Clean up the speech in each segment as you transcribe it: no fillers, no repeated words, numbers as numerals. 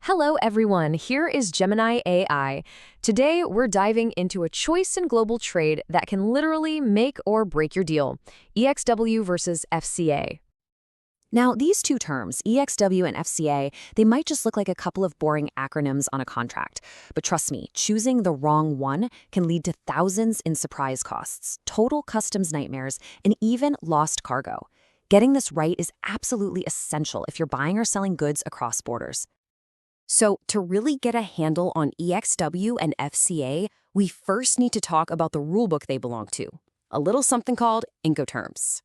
Hello everyone, here is Gemini AI. Today we're diving into a choice in global trade that can literally make or break your deal. EXW versus FCA. Now, these two terms, EXW and FCA, they might just look like a couple of boring acronyms on a contract. But trust me, choosing the wrong one can lead to thousands in surprise costs, total customs nightmares, and even lost cargo. Getting this right is absolutely essential if you're buying or selling goods across borders. So, to really get a handle on EXW and FCA, we first need to talk about the rulebook they belong to, a little something called Incoterms.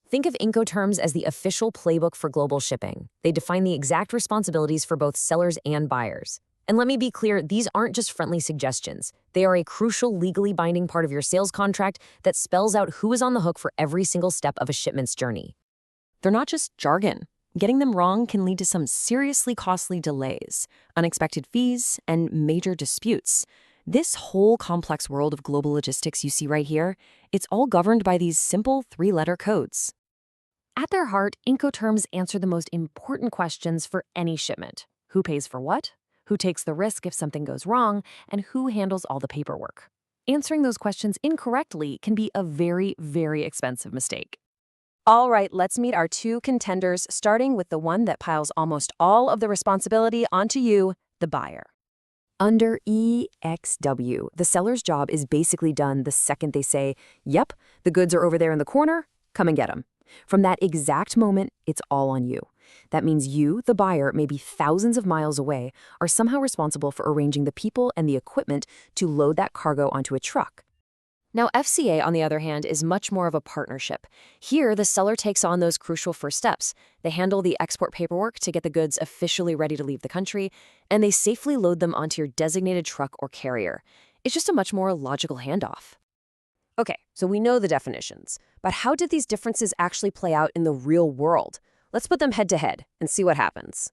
Think of Incoterms as the official playbook for global shipping. They define the exact responsibilities for both sellers and buyers. And let me be clear, these aren't just friendly suggestions. They are a crucial legally binding part of your sales contract that spells out who is on the hook for every single step of a shipment's journey. They're not just jargon. Getting them wrong can lead to some seriously costly delays, unexpected fees, and major disputes. This whole complex world of global logistics you see right here, it's all governed by these simple three-letter codes. At their heart, Incoterms answer the most important questions for any shipment. Who pays for what? Who takes the risk if something goes wrong? And who handles all the paperwork? Answering those questions incorrectly can be a very, very expensive mistake. All right, let's meet our two contenders, starting with the one that piles almost all of the responsibility onto you, the buyer. Under EXW, the seller's job is basically done the second they say, "Yep, the goods are over there in the corner, come and get them." From that exact moment, it's all on you. That means you, the buyer, maybe thousands of miles away, are somehow responsible for arranging the people and the equipment to load that cargo onto a truck. Now, FCA, on the other hand, is much more of a partnership. Here, the seller takes on those crucial first steps. They handle the export paperwork to get the goods officially ready to leave the country, and they safely load them onto your designated truck or carrier. It's just a much more logical handoff. Okay, so we know the definitions, but how did these differences actually play out in the real world? Let's put them head to head and see what happens.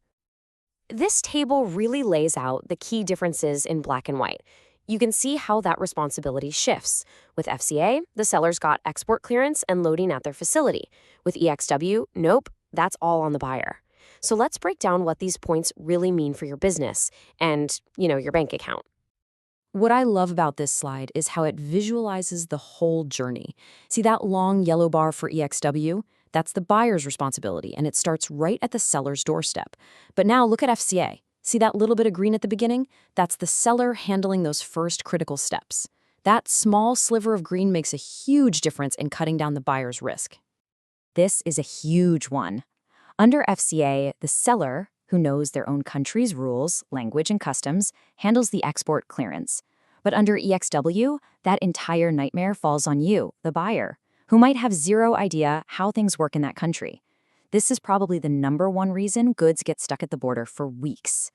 This table really lays out the key differences in black and white. You can see how that responsibility shifts. With FCA, the sellers got export clearance and loading at their facility. With EXW, nope, that's all on the buyer. So let's break down what these points really mean for your business and, your bank account. What I love about this slide is how it visualizes the whole journey. See that long yellow bar for EXW? That's the buyer's responsibility, and it starts right at the seller's doorstep. But now look at FCA. See that little bit of green at the beginning? That's the seller handling those first critical steps. That small sliver of green makes a huge difference in cutting down the buyer's risk. This is a huge one. Under FCA, the seller, who knows their own country's rules, language, and customs, handles the export clearance. But under EXW, that entire nightmare falls on you, the buyer, who might have zero idea how things work in that country. This is probably the #1 reason goods get stuck at the border for weeks.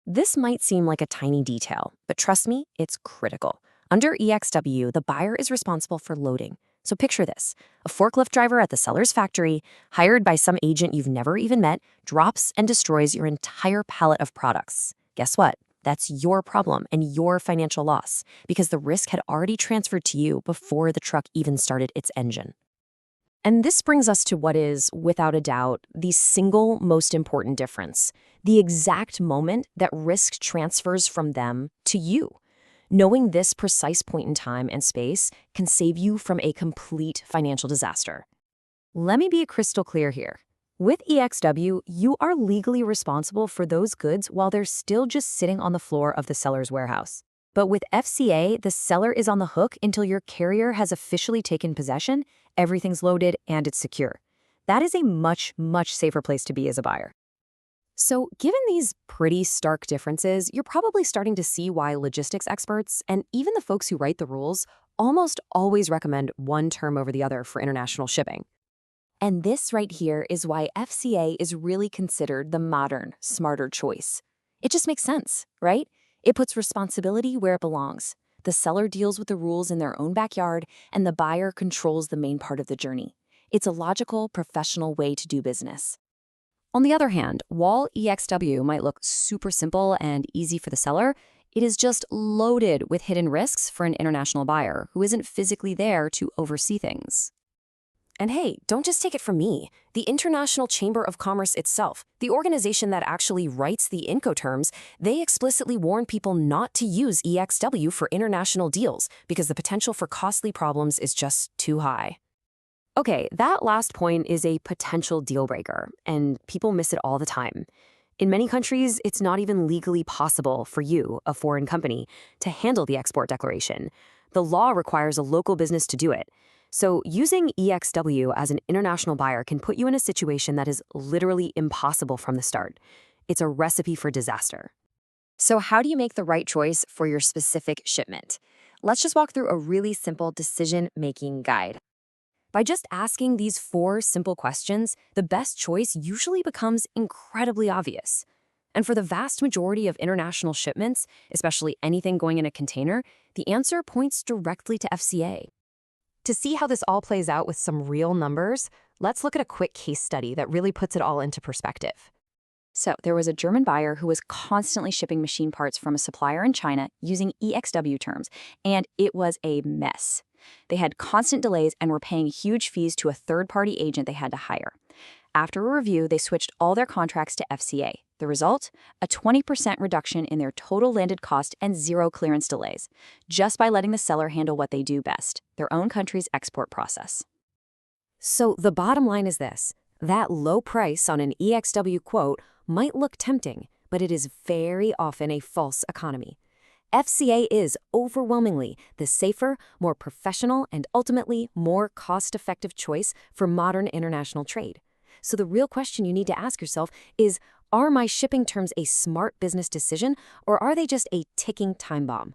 This might seem like a tiny detail, but trust me, it's critical. Under EXW, the buyer is responsible for loading. So picture this. A forklift driver at the seller's factory, hired by some agent you've never even met, drops and destroys your entire pallet of products. Guess what? That's your problem and your financial loss, because the risk had already transferred to you before the truck even started its engine. And this brings us to what is, without a doubt, the single most important difference, the exact moment that risk transfers from them to you. Knowing this precise point in time and space can save you from a complete financial disaster. Let me be crystal clear here. With EXW, you are legally responsible for those goods while they're still just sitting on the floor of the seller's warehouse. But with FCA, the seller is on the hook until your carrier has officially taken possession, everything's loaded, and it's secure. That is a much, much safer place to be as a buyer. So, given these pretty stark differences, you're probably starting to see why logistics experts, and even the folks who write the rules, almost always recommend one term over the other for international shipping. And this right here is why FCA is really considered the modern, smarter choice. It just makes sense, right? It puts responsibility where it belongs. The seller deals with the rules in their own backyard, and the buyer controls the main part of the journey. It's a logical, professional way to do business. On the other hand, while EXW might look super simple and easy for the seller, it is just loaded with hidden risks for an international buyer who isn't physically there to oversee things. And hey, don't just take it from me. The International Chamber of Commerce itself, the organization that actually writes the Incoterms, they explicitly warn people not to use EXW for international deals because the potential for costly problems is just too high. Okay, that last point is a potential deal breaker, and people miss it all the time. In many countries, it's not even legally possible for you, a foreign company, to handle the export declaration. The law requires a local business to do it. So using EXW as an international buyer can put you in a situation that is literally impossible from the start. It's a recipe for disaster. So how do you make the right choice for your specific shipment? Let's just walk through a really simple decision-making guide. By just asking these 4 simple questions, the best choice usually becomes incredibly obvious. And for the vast majority of international shipments, especially anything going in a container, the answer points directly to FCA. To see how this all plays out with some real numbers, let's look at a quick case study that really puts it all into perspective. So there was a German buyer who was constantly shipping machine parts from a supplier in China using EXW terms, and it was a mess. They had constant delays and were paying huge fees to a third-party agent they had to hire. After a review, they switched all their contracts to FCA. The result? A 20% reduction in their total landed cost and 0 clearance delays, just by letting the seller handle what they do best, their own country's export process. So the bottom line is this: that low price on an EXW quote might look tempting, but it is very often a false economy. FCA is overwhelmingly the safer, more professional, and ultimately more cost-effective choice for modern international trade. So the real question you need to ask yourself is, are my shipping terms a smart business decision, or are they just a ticking time bomb?